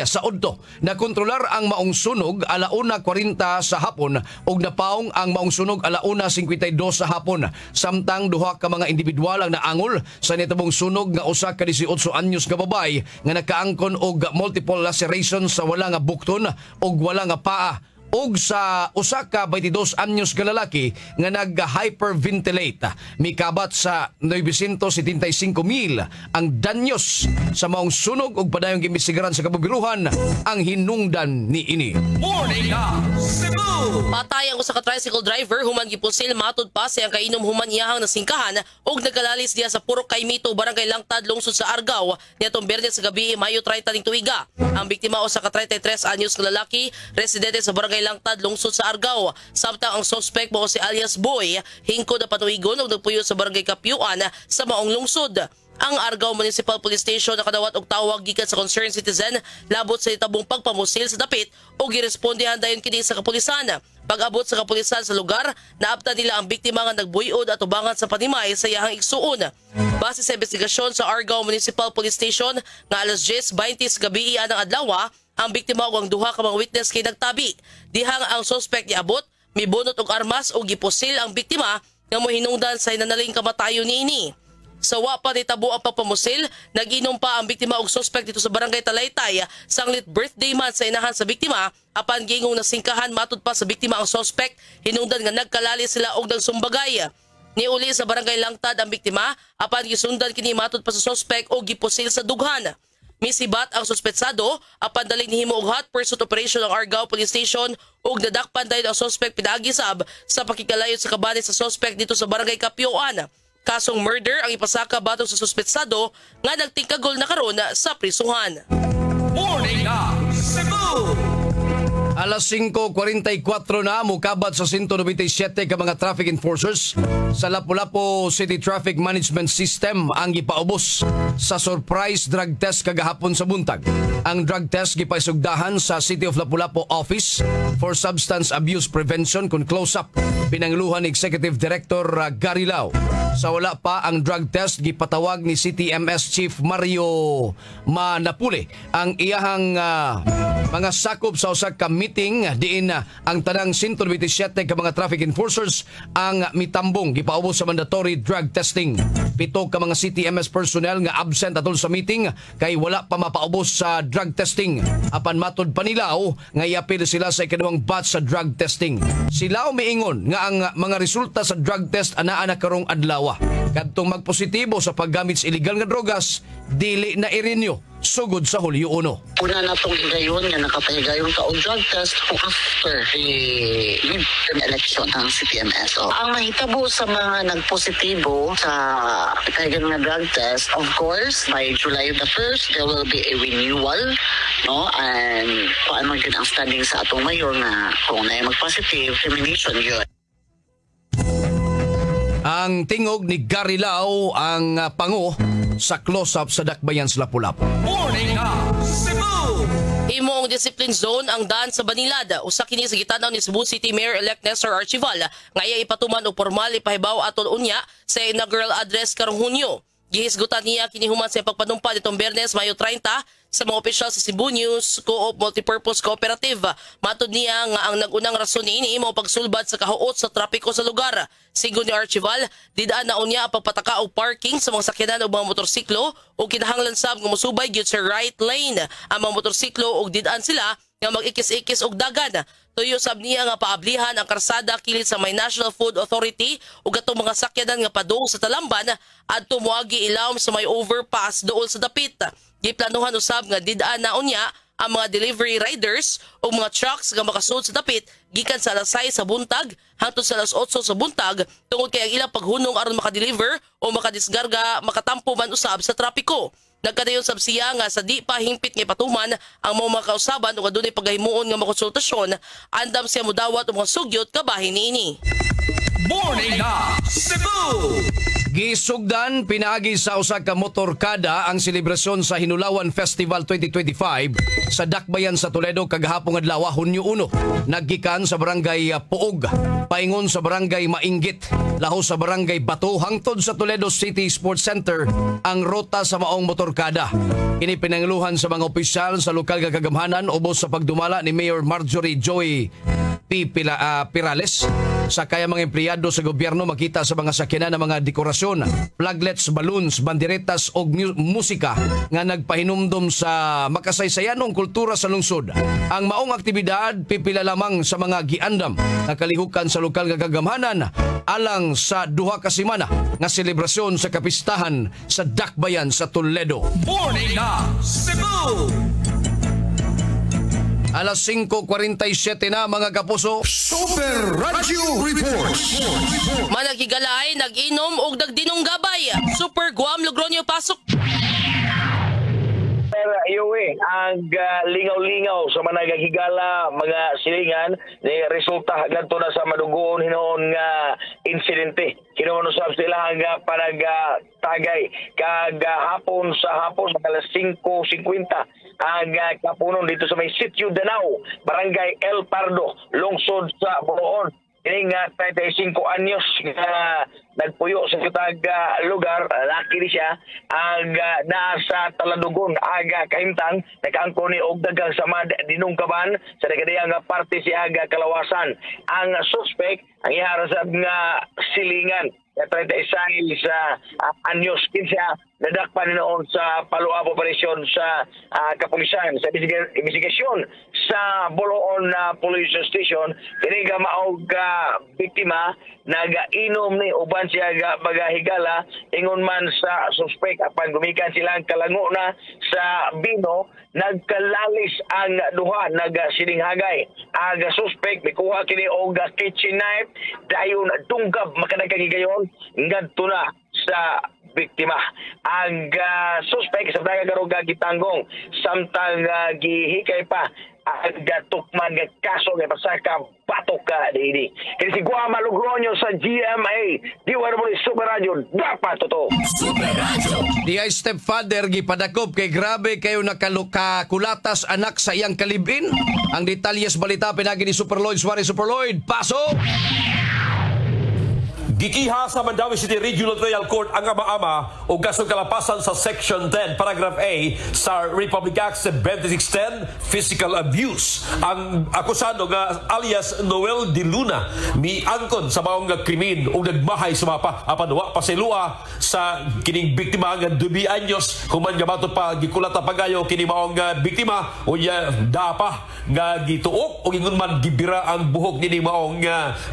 sa udto. Nakontrolar ang maong sunog ala 1:40 sa hapon ug napaong ang maong sunog ala 1:52 sa hapon. Samtang duha ka mga individual ang naangol sa nitabong sunog nga usa ka 18 anyos nga babay nga nakaangkon og multiple lacerations sa wala nga bukton ug wala nga paa. Og sa usa ka 22 anyos nga lalaki nga nag-hyperventilate. Mikabat sa 975,000 ang danyos sa maong sunog og padayong gimisigaran sa kabubiruhan ang hinungdan ni ini. Morning na Cebu! Patay ang usa ka tricycle driver human gipusil matud pa siyang kainom human iyahang nasingkahan og nagkalalis diya sa Purok Kaymito, Barangay Langtad, lungsod sa Argao niadtong Biyernes sa gabi, Mayo 30 ning tuiga. Ang biktima usa ka 33 anyos nga lalaki, residente sa Barangay Langtad, lungsod sa Argao. Samtang ang suspect mo si alias Boy, hingkod na patuigon og nagpuyo sa Barangay Kapiuan sa maong lungsod. Ang Argao Municipal Police Station nakadawat og tawag gikan sa concerned citizen labot sa itabong pagpamusil sa dapit o girespondihan dayon kini sa kapulisan. Pag-abot sa kapulisan sa lugar, naabtan nila ang biktima nga nagbuyod at ubangan sa panimay sa iyahang igsuon. Base sa investigasyon sa Argao Municipal Police Station nga alas 10:20 sa gabi anang adlaw, ang biktima ug ang duha ka mga witness kay nagtabi. Dihang ang suspect niabot, mibunot og armas o gipusil ang biktima nga mohinungdan sa hinanaling kamatayon niini. Sa wa pa nitabo ang pagpamusil, nag-inom pa ang biktima og suspect dito sa Barangay Talaytay sanglit birthday month sa inahan sa biktima. Apan gingong nasingkahan matud pa sa biktima ang suspect, hinungdan nga nagkalali sila og nagsumbagay. Niuli sa Barangay Langtad ang biktima, apan gisundan kini matud pa sa suspect og gipusil sa dughan. Misibat ang suspetsado, apan daling nihimo og hot pursuit operation ang Argao Police Station ug nadakpan dayon ang suspect pinagisab sa pakikalayon sa kabani sa suspect dito sa Barangay Kapiuan. Kasong murder ang ipasaka batok sa suspetsado nga nagtingkagol na karon sa prisuhan. Morning na Cebu! Alas 5:44 na, mukabat sa 197 ka mga traffic enforcers sa Lapu-Lapu City Traffic Management System ang gipaubos sa surprise drug test kagahapon sa buntag. Ang drug test gipaisugdahan sa City of Lapu-Lapu Office for Substance Abuse Prevention kung close-up pinangluhan ni Executive Director Gary Lau. Sa wala pa ang drug test, gipatawag ni CTMS Chief Mario Manapule ang iyahang mga sakop sa usa ka meeting diin ang tanang 127 ka mga traffic enforcers ang mitambong gipaubos sa mandatory drug testing. 7 ka mga CTMS personnel nga absent atol sa meeting kay wala pa mapaubos sa drug testing. Apan matod pa nilaw nga iapil sila sa ikaduhang batch sa drug testing. Sila miingon nga ang mga resulta sa drug test anaa na karong adlaw. Kadtong magpositibo sa paggamit sa illegal nga drogas, dili na i-renew sugod sa Hulyo 1. Una na itong higayon nga nakapahigayon ka o drug test kung after the midterm election ng CPMS. Ang mahitabo sa mga nagpositibo sa higayon nga drug test, of course, by July the 1st, there will be a renewal, no? And paano yun ang standing sa atong mayor nga kung na mag-positive, termination yun. Ang tingog ni Gary Lao ang pangu sa close-up sa Dakbayan sa Lapu-Lapu. Morning na Cebu! Imong discipline zone ang daan sa Banilad. Usa kini sa gitanaw ni Cebu City Mayor-elect Nestor Archival nga iya ipatuman og formal ipahibaw atol unya sa inaugural address karong Hunyo. Gihisgutan niya kini human sa pagpanumpa nitong Biyernes, Mayo 30 sa mga opisyal sa Cebu News Co-op Multipurpose Cooperative. Matud niya nga ang nagunang rason niini mao pagsulbad sa kahuot sa trapiko sa lugar. Sigon ni Archival, didaan na unya ang pagpataka og parking sa mga sakyanan ug mga motorsiklo ug kinahanglan sab nga mosubay gyud sa right lane ang mga motorsiklo ug didaan sila nga mag-ikis-ikis og dagan. Tuyo sab niya nga paablihan ang karsada kilid sa may National Food Authority ug atong mga sakyanan nga padung sa Talamban adto moagi ilawom sa may overpass duol sa dapit. Giplanuhan usab nga didaan na unya ang mga delivery riders o mga trucks nga makasud sa dapit gikan sa alas 6 sa buntag hangtod sa alas 8 sa buntag tungod kay ang ilang paghunong aron makadeliver o makadisgarga makatampo man usab sa trapiko. Nagkadayon sab siya nga sa di pa hingpit nga patuman ang mga makausaban ug adunay paghimuon nga makonsultasyon andam siya modawat og mga sugyot kabahin niini. Morning na Cebu! Gisugdan pinaagi sa usa ka motorkada ang selebrasyon sa Hinulawan Festival 2025 sa Dakbayan sa Toledo kagahapon adlaw Hunyo 1. Naggikan sa barangay Puog, paingon sa barangay Mainggit, laho sa barangay Bato hangtod sa Toledo City Sports Center ang rota sa maong motorkada. Kini pinangluhan sa mga opisyal sa lokal nga kagamhanan ubos sa pagdumala ni Mayor Marjorie Joy Pirales. Sa kaya mga empleyado sa gobyerno makita sa mga sakyanan ng mga dekorasyon, flaglets, balloons, banderetas o musika nga nagpahinumdom sa makasaysayanong kultura sa lungsod. Ang maong aktibidad pipila lamang sa mga giandam na kalihukan sa lokal nga kagamhanan alang sa duha ka semana nga selebrasyon sa kapistahan sa Dakbayan sa Toledo. Morning na Cebu! Alas 5:47 na mga kapuso. Super Radio Report. Managigalay, nag-inom og nagdinong gabay. Super Guam Logroño pasok. Iuwi ang lingaw-lingaw sa managahigala mga silingan ni resulta ganto na sa madugoon hinoon nga insidente. Kinuno sa sila nga panagtagay kag hapon sa hapon alas 5:50 ang kapunon dito sa may Sitio Danao, Barangay El Pardo, lungsod sa Boroon. Ini nga 35 anyos nga nagpuyo sa kitag lugar, laki ni siya, ang nasa Taladugon, aga kahimtang, nakaangko ni og dagang samad dinungkaban sa nagadiyang parte si aga kalawasan. Ang suspect, ang iharasab nga silingan, 36 sa anyos din siya, nadakpan noon sa follow-up operation sa kapulisan, sa investigasyon sa Boloon Police Station. Kiniga maog biktima, nagainom ni uban siya bagahigala, ingon man sa suspect apan gumikan silang kalango na sa bino, nagkalalis ang duha, nagsilinghagay. Ang suspect, mikuha kini og kitchen knife, dayon tunggab makadagkagigayon, ngadto na sa biktima. Ang suspect sa daga garuga gitanggong samtang gihikay pa ang tukman nga kaso nga pasaka batok ka diini. Kini si Guama Logroño sa GMA, DWR Super Radio, dapat totoo. Super Radio. Di ay stepfather gipadakop kay grabe kayo nakakulatas anak sa iyang kalibin. Ang detalyes balita pinagi ni Super Lloyd Suarez. Super Lloyd, pasok! Gikiha sa Mandawi City Regional Trial Court ang ama-ama o kasong kalapasan sa Section 10, Paragraph A sa Republic Act 7610, Physical Abuse. Ang akusado nga alias Noel De Luna miangkon sa maong krimen o nagmahay sa mapa apadwa pasilua sa kining biktima nga 2 anyos human nga bato pa gikulata pagayo kini maong biktima o dapa nga gituok o ingon man gibira ang buhok ni maong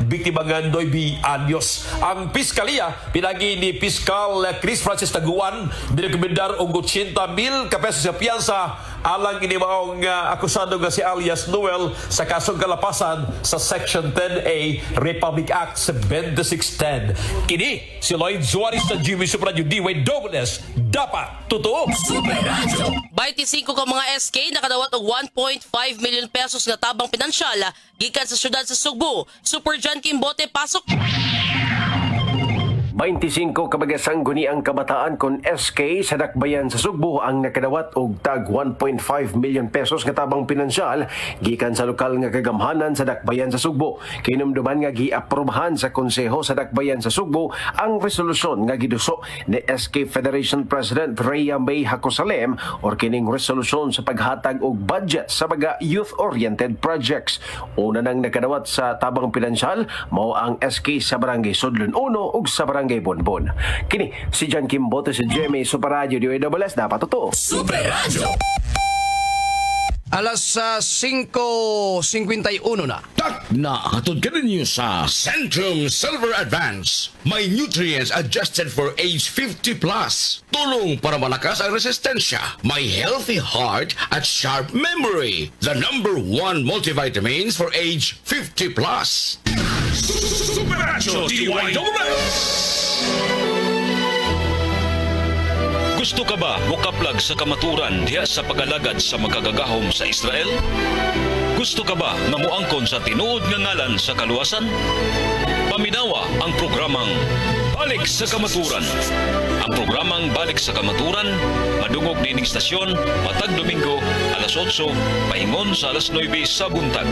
biktima nga 9 anyos. Ang piskalya pinagi ni Piskal Chris Francis Taguan direkomendar og 80,000 ka pesos sa piyansa alang ini maong akusado nga si alias Noel sa kasong kalapasan sa Section 10A Republic Act 7610. Kini si Lloyd Suarez sa Jimmy Supradyo D.W. Dobles dapat totoo. 25 ka mga SK nakadawat og 1.5 million pesos nga tabang pinansyal gikan sa syudad sa Sugbo. Super John Kimbote, pasok. 25 kabagasang guni ang kabataan kon SK sa Dakbayan sa Sugbo ang nakadawat og tag 1.5 million pesos nga tabang pinansyal gikan sa lokal nga kagamhanan sa Dakbayan sa Sugbo. Kinumduman nga giaprobahan sa Konseho sa Dakbayan sa Sugbo ang resolusyon nga giduso ni SK Federation President Rhea May Hacosalem or kining resolusyon sa paghatag og budget sa mga youth-oriented projects. Una nang nakadawat sa tabang pinansyal mao ang SK sa Barangay Sudlon 1 ug sa Barangay Bonbon. Kini si John Kimbote sa GMA Super Radio DWS dapat totoo. Super Radio. Alas 5:51 na. Tak na hatod ka ninyo sa Centrum Silver Advance. May nutrients adjusted for age 50 plus. Tulong para malakas ang resistensya. May healthy heart at sharp memory. The #1 multivitamins for age 50 plus. Super Radio DWS. Gusto ka ba mukaplag sa kamaturan diha sa pagalagad sa magagagahom sa Israel? Gusto ka ba nga moangkon sa tinuod nga ngalan sa kaluwasan? Paminawa ang programang Balik sa Kamaturan. Ang programang Balik sa Kamaturan madungog nining stasyon matag Domingo alas 8 paingon sa alas 9 sa buntag.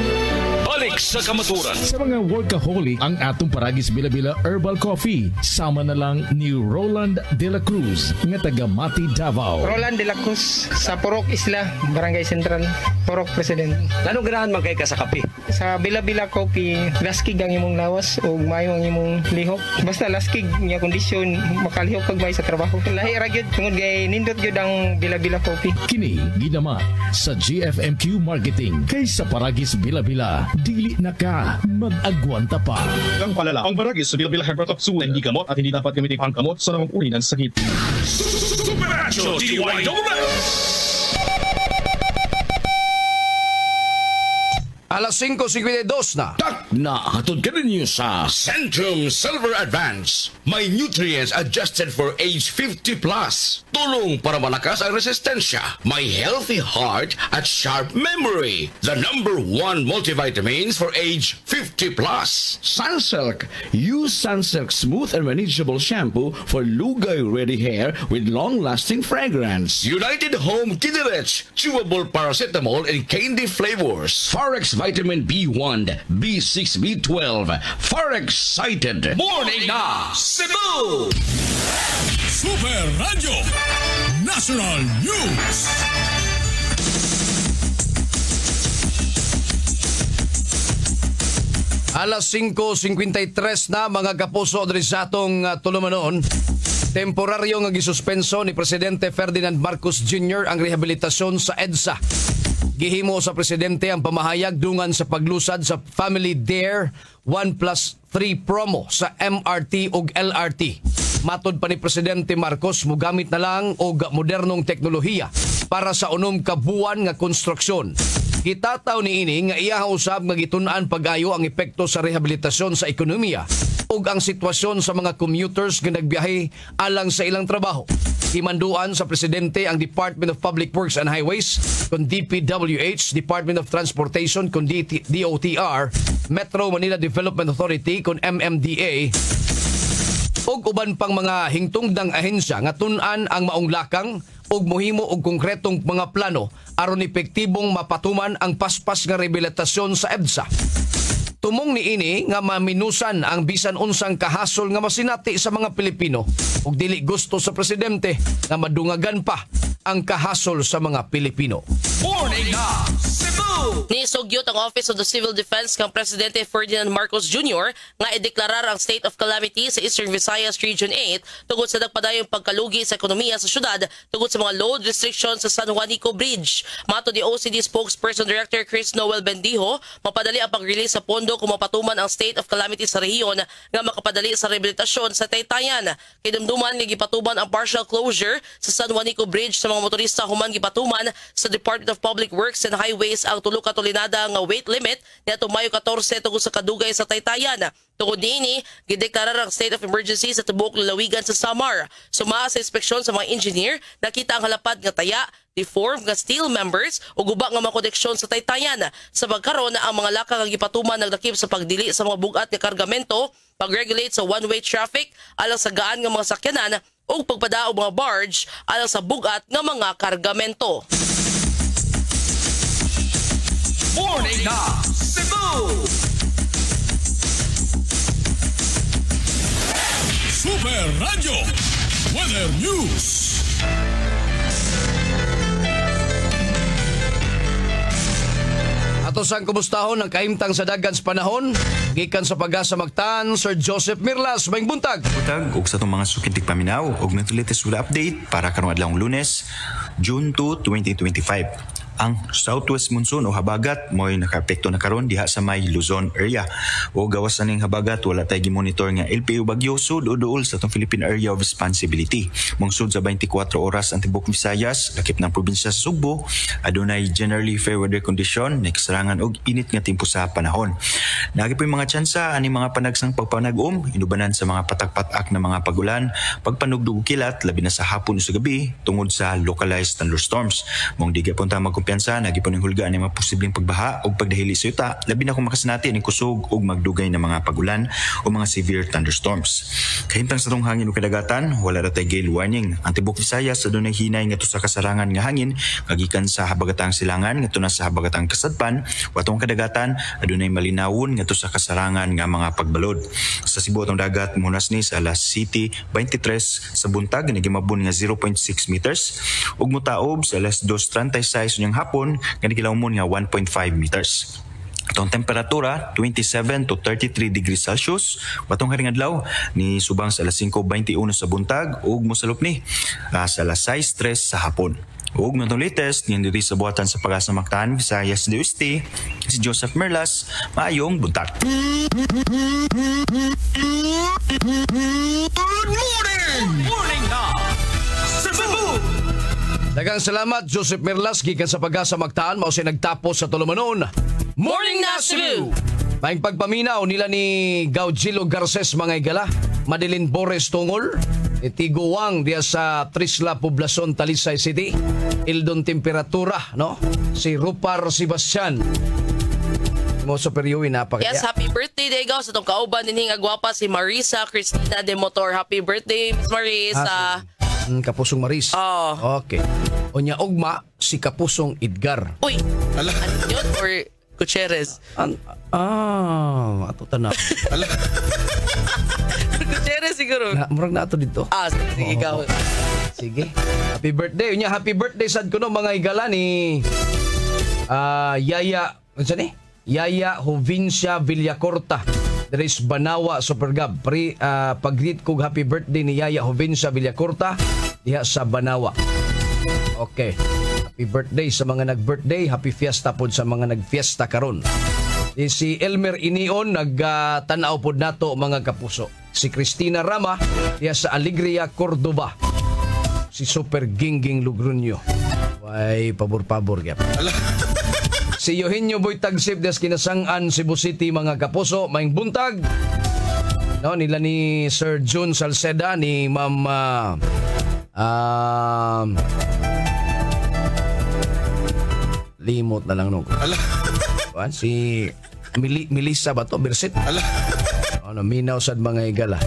Balik sa Kamaturan. Sa mga workaholic, ang atong Paragis Bila-Bila Herbal Coffee. Sama na lang ni Roland De La Cruz, nga taga Mati, Davao. Roland De La Cruz, sa Purok Isla, Barangay Central, Purok President. Anong ganahan man kay ka sa kape? Sa Bila-Bila Coffee, laskig ang imong lawas o mayo ang imong lihok. Basta laskig niya kondisyon, makalihok kag may sa trabaho. Lahi ra gyud tungod kay nindot gyud ang Bila-Bila Coffee. Kini ginamat sa GFMQ Marketing kay sa Paragis Bila-Bila. Dili na ka mag-agwanta pa. Ang palala, ang Paragis Bila-Bila Herbal Capsule hindi gamot at hindi dapat gamitin pangkamot sa namang uri ng sakit. Super Radio DWS. Alas 5:52 na. Tak na hatod ka ninyo sa Centrum Silver Advance. May nutrients adjusted for age 50 plus. Tulong para malakas ang resistensya. May healthy heart at sharp memory. The #1 multivitamins for age 50 plus. Sunsilk. Use Sunsilk smooth and manageable shampoo for lugay-ready hair with long-lasting fragrance. United Home Kinderich. Chewable paracetamol and candy flavors. Forex Vitamin B1, B6, B12. Far-excited. Morning na Cebu! Super Radio National News. Alas 5:53 na mga kapuso diri sa atong tulumanon. Temporaryo nga gisuspenso ni Presidente Ferdinand Marcos Jr. ang rehabilitasyon sa EDSA. Gihimo sa presidente ang pamahayag dungan sa paglusad sa Family Dare 1+3 promo sa MRT ug LRT. Matod pa ni Presidente Marcos, mugamit na lang og modernong teknolohiya para sa unom ka buwan nga konstruksyon. Gitataw ni ini nga iya usab nga gitun-an pag-ayo ang epekto sa rehabilitasyon sa ekonomiya ug ang sitwasyon sa mga commuters nga nagbiyahe alang sa ilang trabaho. Imanduan sa presidente ang Department of Public Works and Highways, kon DPWH, Department of Transportation, kon DOTR, Metro Manila Development Authority, kon MMDA, ug uban pang mga hingtungdang ahensya nga tun-an ang maong lakang ug mohimo og konkretong mga plano aron epektibong mapatuman ang paspas nga rehabilitasyon sa EDSA. Tumong ni ini nga maminusan ang bisan unsang kahasol nga masinati sa mga Pilipino ug dili gusto sa presidente nga madungagan pa ang kahasol sa mga Pilipino. Morning na Ni sugyot ang Office of the Civil Defense kang Presidente Ferdinand Marcos Jr. nga ideklarar ang state of calamity sa Eastern Visayas Region 8 tungod sa nagpadayong pagkalugi sa ekonomiya sa syudad tungod sa mga load restrictions sa San Juanico Bridge. Mato di OCD spokesperson Director Chris Noel Bendijo, mapadali ang pag-release sa pondo kung mapatuman ang state of calamity sa rehiyon nga makapadali sa rehabilitasyon sa Taytayan. Kinumduman nga gipatuman ang partial closure sa San Juanico Bridge sa mga motorista human gipatuman sa Department of Public Works and Highways ang tulo ka tulinada nga weight limit niadtong Mayo 14 tungod sa kadugay sa Taytayan. Tungod niini, gideklarar ang state of emergency sa tibuok lalawigan sa Samar. Suma sa inspeksyon sa mga engineer, nakita ang halapad nga taya, deformed nga steel members o guba nga mga koneksyon sa Taytayan. Sa pagkaroon na ang mga laka nga gipatuman nagdakip sa pagdili sa mga bugat nga kargamento, pag-regulate sa one-way traffic alang sa gaan nga mga sakyanan o pagpadaog mga barge alang sa bugat nga mga kargamento. Morning na Cebu! Super Radio Weather News. Ato sang kumustahon ang kaimtang sa dagan sa panahon gikan sa Pag-asa Mactan, Sir Joseph Mirlas. Maing buntag. Buntag ug sa itong mga sukintig paminaw ug natulitis wala update para karong adlawng Lunes, June 2, 2025. Ang southwest monsoon o habagat mo'y nakaapekto na karon diha sa may Luzon area. O gawas na ning habagat, wala tayo gimonitor nga LPU Bagyo sud o duol sa itong Philippine Area of Responsibility. Mungsod sa 24 oras ang tibok Visayas, lakip ng probinsya sa Sugbo, adunay generally fair weather condition, nagsarangan og init nga tempo sa panahon. Nagipoy mga tsansa ani mga panagsang pagpanag-om, inubanan sa mga patak-patak na mga pagulan, pagpanugdog kilat, labi na sa hapon o sa gabi, tungod sa localized thunderstorms. Mong di gyapon ta magkumpiyansa, nagipon ng hulga ni mga posibleng pagbaha o pagdahili sa yuta, labi na kung makasanati ni kusog o magdugay na mga pagulan o mga severe thunderstorms. Kahimtang sa tong hangin o kadagatan, wala ratay gale warning. Ang tibok Visayas adunay hinay nga sa kasarangan nga hangin, kagikan sa habagatang silangan ngadto na sa habagatang kasadpan, watong kadagatan adunay malinawon ngadto sa kasarangan nga mga pagbalod. Sa Cebu atong dagat munas ni sa alas City 23 sa buntag nagimabon nga 0.6 meters ug mutaob sa alas 2:36 unyang hapon nga nagilawmon nga 1.5 meters. Atong temperatura 27 to 33 degrees Celsius. Watong haring adlaw ni subang sa alas 5:21 sa buntag ug mosalop ni sa alas 6:03 sa hapon. Ug matong latest ni diri sa buhatan sa Pag-asa Mactan, Visayas del Oeste, si Joseph Mirlas. Maayong buntag. Morning na Cebu! Daghang salamat Joseph Mirlas gikan sa Pag-asa Mactan, mao say nagtapos sa tulumanon. Morning na Cebu! Maing pagpaminaw nila ni Gaudillo Garces mga igala, Madeline Bores Tungol, Tiguang diya sa Trisla Poblacion Talisay City, Ildon Temperatura, no? Si Rupar Sebastian. Mo superior napakaya. Yes, happy birthday day sa tong kauban dinhi nga gwapa si Marisa Cristina de Motor. Happy birthday, Miss Marisa. Kapusong Maris. Oh. Okay. Onya ugma si Kapusong Edgar. Uy. Ano yun? Or Gutierrez? Ato tanaw. Gutierrez siguro. Murag na ato dito. Sige, ikaw. Sige. Happy birthday. Unya, happy birthday sad ko no mga igala ni Yaya, ano siya ni? Yaya Jovincia Villacorta. There is Banawa Supergab. Pag-greet kong happy birthday ni Yaya Jovincia Villacorta diha sa Banawa. Okay. Happy birthday sa mga nag-birthday. Happy fiesta pod sa mga nag-fiesta karon. Si Elmer Inion nagtanaw pod nato mga kapuso. Si Cristina Rama diha sa Alegria, Cordoba. Si Super Gingging Lugronyo. Way pabor-pabor gyap. Si Eugenio Boy Tagsip des Kinasangan, Cebu City mga kapuso, maing buntag. No, nila ni Sir June Salceda, ni Ma'am limot na lang no. Si Melissa ba to? Birsit? Ano, minaw sad mga igala.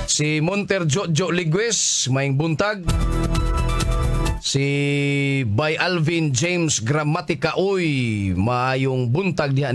Si Monter Jojo Ligues, maing buntag. Si Bay Alvin James Gramatica, maayong buntag diyan.